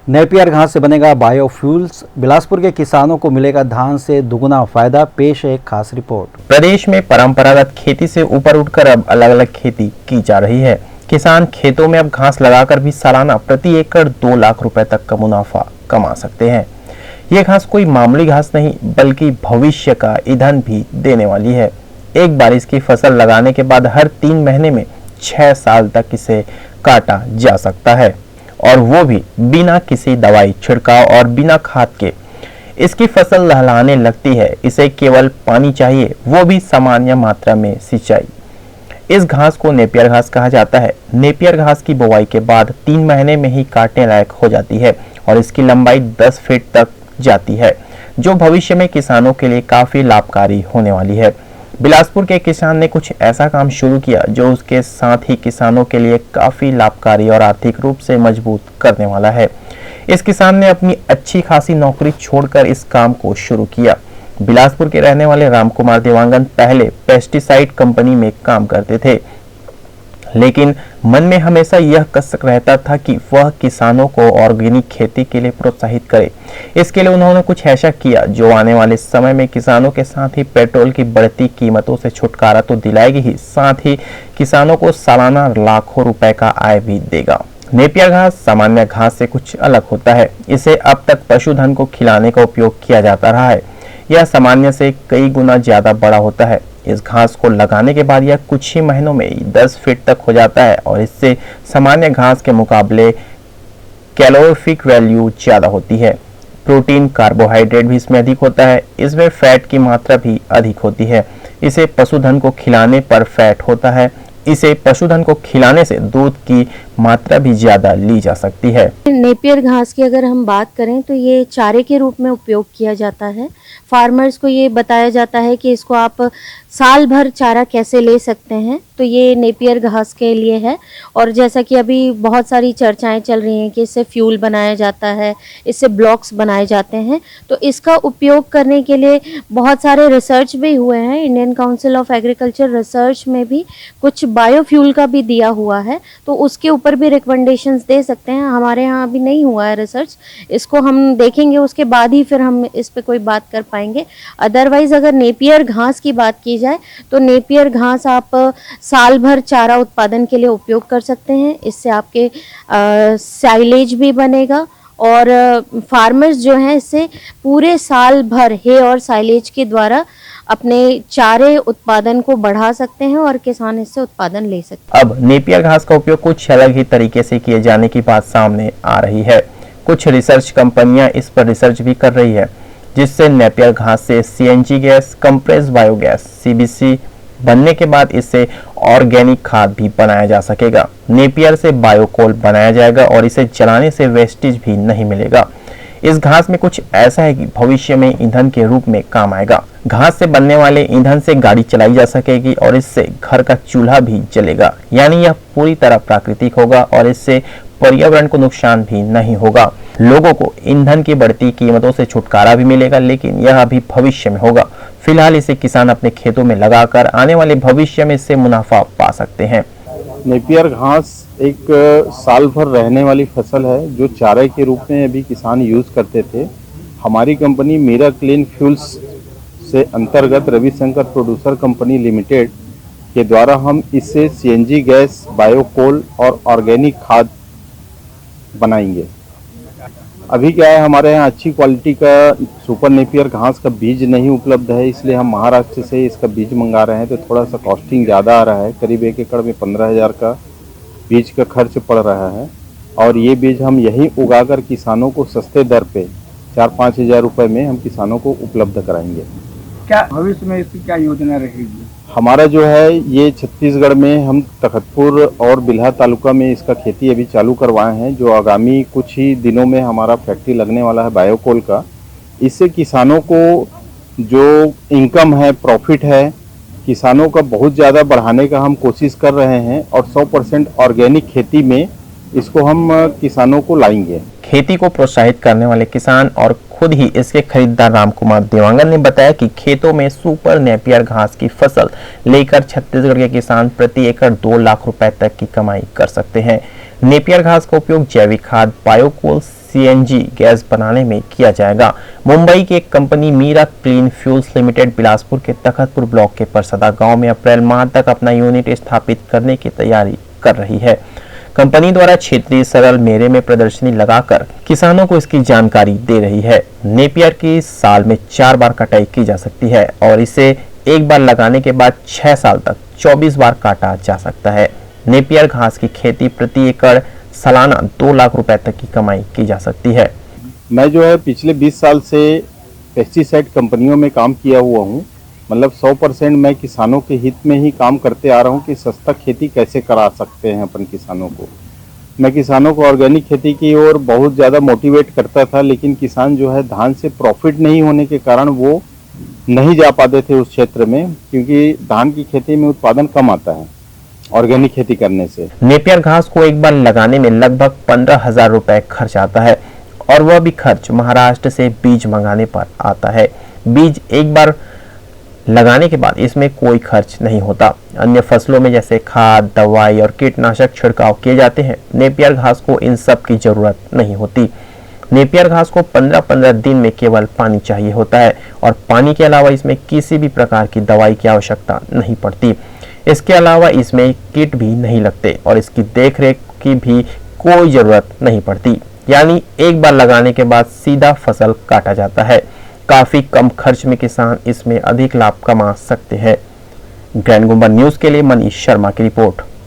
Napier घास से बनेगा बायोफ्यूल्स। बिलासपुर के किसानों को मिलेगा धान से दुगुना फायदा। पेश है एक खास रिपोर्ट। प्रदेश में परंपरागत खेती से ऊपर उठकर अब अलग अलग खेती की जा रही है। किसान खेतों में अब घास लगाकर भी सालाना प्रति एकड़ 2 लाख रुपए तक का मुनाफा कमा सकते हैं। ये घास कोई मामूली घास नहीं बल्कि भविष्य का ईंधन भी देने वाली है। एक बार इसकी फसल लगाने के बाद हर 3 महीने में 6 साल तक इसे काटा जा सकता है, और वो भी बिना किसी दवाई छिड़काव और बिना खाद के। इसकी फसल लहलहाने लगती है। इसे केवल पानी चाहिए, वो भी सामान्य मात्रा में सिंचाई। इस घास को नेपियर घास कहा जाता है। नेपियर घास की बुवाई के बाद 3 महीने में ही काटने लायक हो जाती है और इसकी लंबाई 10 फीट तक जाती है, जो भविष्य में किसानों के लिए काफी लाभकारी होने वाली है। बिलासपुर के किसान ने कुछ ऐसा काम शुरू किया जो उसके साथ ही किसानों के लिए काफी लाभकारी और आर्थिक रूप से मजबूत करने वाला है। इस किसान ने अपनी अच्छी खासी नौकरी छोड़कर इस काम को शुरू किया। बिलासपुर के रहने वाले रामकुमार देवांगन पहले पेस्टिसाइड कंपनी में काम करते थे, लेकिन मन में हमेशा यह कसक रहता था कि वह किसानों को ऑर्गेनिक खेती के लिए प्रोत्साहित करे। इसके लिए उन्होंने कुछ ऐसा किया जो आने वाले समय में किसानों के साथ ही पेट्रोल की बढ़ती कीमतों से छुटकारा तो दिलाएगी ही, साथ ही किसानों को सालाना लाखों रुपए का आय भी देगा। नेपियर घास सामान्य घास से कुछ अलग होता है। इसे अब तक पशुधन को खिलाने का उपयोग किया जाता रहा है। यह सामान्य से कई गुना ज्यादा बड़ा होता है। इस घास को लगाने के बाद यह कुछ ही महीनों में 10 फीट तक हो जाता है और इससे सामान्य घास के मुकाबले कैलोरीफिक वैल्यू ज्यादा होती है। प्रोटीन कार्बोहाइड्रेट भी इसमें अधिक होता है। इसमें फैट की मात्रा भी अधिक होती है। इसे पशुधन को खिलाने पर फैट होता है। इसे पशुधन को खिलाने से दूध की मात्रा भी ज्यादा ली जा सकती है। नेपियर घास की अगर हम बात करें तो ये चारे के रूप में उपयोग किया जाता है। फार्मर्स को ये बताया जाता है कि इसको आप साल भर चारा कैसे ले सकते हैं, तो ये नेपियर घास के लिए है। और जैसा कि अभी बहुत सारी चर्चाएं चल रही हैं कि इससे फ्यूल बनाया जाता है, इससे ब्लॉक्स बनाए जाते हैं, तो इसका उपयोग करने के लिए बहुत सारे रिसर्च भी हुए हैं। Indian council of agriculture research में भी कुछ बायोफ्यूल का भी दिया हुआ है, तो उसके ऊपर भी रिकमेंडेशंस दे सकते हैं। हमारे यहाँ अभी नहीं हुआ है रिसर्च, इसको हम देखेंगे, उसके बाद ही फिर हम इस पे कोई बात कर पाएंगे। अदरवाइज अगर नेपियर घास की बात की जाए तो नेपियर घास आप साल भर चारा उत्पादन के लिए उपयोग कर सकते हैं। इससे आपके साइलेज भी बनेगा और फार्मर्स जो हैं इससे पूरे साल भर हे और साइलेज के द्वारा अपने चारे उत्पादन को बढ़ा सकते हैं और किसान इससे उत्पादन ले सकते हैं। अब नेपियर घास का उपयोग कुछ अलग ही तरीके से किए जाने की बात सामने आ रही है। कुछ रिसर्च कंपनियां इस पर रिसर्च भी कर रही है, जिससे नेपियर घास से CNG gas, compress biogas, CBC बनने के बाद इससे ऑर्गेनिक खाद भी बनाया जा सकेगा। नेपियर से बायोकोल बनाया जाएगा और इसे जलाने से वेस्टेज भी नहीं मिलेगा। इस घास में कुछ ऐसा है कि भविष्य में ईंधन के रूप में काम आएगा। घास से बनने वाले ईंधन से गाड़ी चलाई जा सकेगी और इससे घर का चूल्हा भी जलेगा। यानी यह पूरी तरह प्राकृतिक होगा और इससे पर्यावरण को नुकसान भी नहीं होगा। लोगों को ईंधन की बढ़ती कीमतों से छुटकारा भी मिलेगा, लेकिन यह अभी भविष्य में होगा। फिलहाल इसे किसान अपने खेतों में लगाकर आने वाले भविष्य में इससे मुनाफा पा सकते हैं। नेपियर घास एक साल भर रहने वाली फसल है जो चारे के रूप में अभी किसान यूज़ करते थे। हमारी कंपनी मीरा क्लीन फ्यूल्स से अंतर्गत रविशंकर प्रोड्यूसर कंपनी लिमिटेड के द्वारा हम इससे सीएनजी गैस, बायोकोल और ऑर्गेनिक खाद बनाएंगे। अभी क्या है, हमारे यहाँ अच्छी क्वालिटी का सुपर नेपियर घास का बीज नहीं उपलब्ध है, इसलिए हम महाराष्ट्र से इसका बीज मंगा रहे हैं। तो थोड़ा सा कॉस्टिंग ज़्यादा आ रहा है, करीब 1 एकड़ में 15,000 का बीज का खर्च पड़ रहा है। और ये बीज हम यहीं उगाकर किसानों को सस्ते दर पे 4-5 हज़ार रुपये में हम किसानों को उपलब्ध कराएंगे। क्या भविष्य में इसकी क्या योजना रहेगी? हमारा जो है ये छत्तीसगढ़ में हम तखतपुर और बिल्हा तालुका में इसका खेती अभी चालू करवाए हैं, जो आगामी कुछ ही दिनों में हमारा फैक्ट्री लगने वाला है बायोकोल का। इससे किसानों को जो इनकम है, प्रॉफिट है, किसानों का बहुत ज़्यादा बढ़ाने का हम कोशिश कर रहे हैं और 100% ऑर्गेनिक खेती में इसको हम किसानों को लाएंगे। खेती को प्रोत्साहित करने वाले किसान और खुद ही इसके खरीदार रामकुमार देवांगन ने बताया कि खेतों में सुपर नेपियर घास की फसल लेकर छत्तीसगढ़ के किसान प्रति एकड़ 2 लाख रुपए तक की कमाई कर सकते हैं। नेपियर घास का उपयोग जैविक खाद, बायोकोल, सीएनजी गैस बनाने में किया जाएगा। मुंबई की एक company Meera Clean Fuels Limited Bilaspur के तखतपुर ब्लॉक के परसदा गांव में अप्रैल माह तक अपना यूनिट स्थापित करने की तैयारी कर रही है। कंपनी द्वारा क्षेत्रीय सरल मेले में प्रदर्शनी लगाकर किसानों को इसकी जानकारी दे रही है। नेपियर की साल में 4 बार कटाई की जा सकती है और इसे एक बार लगाने के बाद 6 साल तक 24 बार काटा जा सकता है। नेपियर घास की खेती प्रति एकड़ सालाना 2 लाख रुपए तक की कमाई की जा सकती है। मैं जो है पिछले 20 साल से पेस्टिसाइड कंपनियों में काम किया हुआ हूँ। मतलब 100% मैं किसानों के हित में ही काम करते आ रहा हूँ कि सस्ता खेती कैसे करा सकते हैं अपन किसानों को। मैं किसानों को ऑर्गेनिक खेती की ओर बहुत ज़्यादा मोटिवेट करता था, लेकिन किसान जो है धान से प्रॉफिट नहीं होने के कारण वो नहीं जा पाते थे उस क्षेत्र में, क्योंकि धान की खेती में उत्पादन कम आता है ऑर्गेनिक खेती करने से। नेपियर घास को एक बार लगाने में लगभग 15,000 रुपए खर्च आता है और वह भी खर्च महाराष्ट्र से बीज मंगाने पर आता है। बीज एक बार लगाने के बाद इसमें कोई खर्च नहीं होता। अन्य फसलों में जैसे खाद, दवाई और कीटनाशक छिड़काव किए जाते हैं। नेपियर घास को इन सब की जरूरत नहीं होती। नेपियर घास को 15-15 दिन में केवल पानी चाहिए होता है और पानी के अलावा इसमें किसी भी प्रकार की दवाई की आवश्यकता नहीं पड़ती। इसके अलावा इसमें कीट भी नहीं लगते और इसकी देखरेख की भी कोई जरूरत नहीं पड़ती। यानी एक बार लगाने के बाद सीधा फसल काटा जाता है। काफी कम खर्च में किसान इसमें अधिक लाभ कमा सकते हैं। ग्रैंड गुम्बद न्यूज के लिए मनीष शर्मा की रिपोर्ट।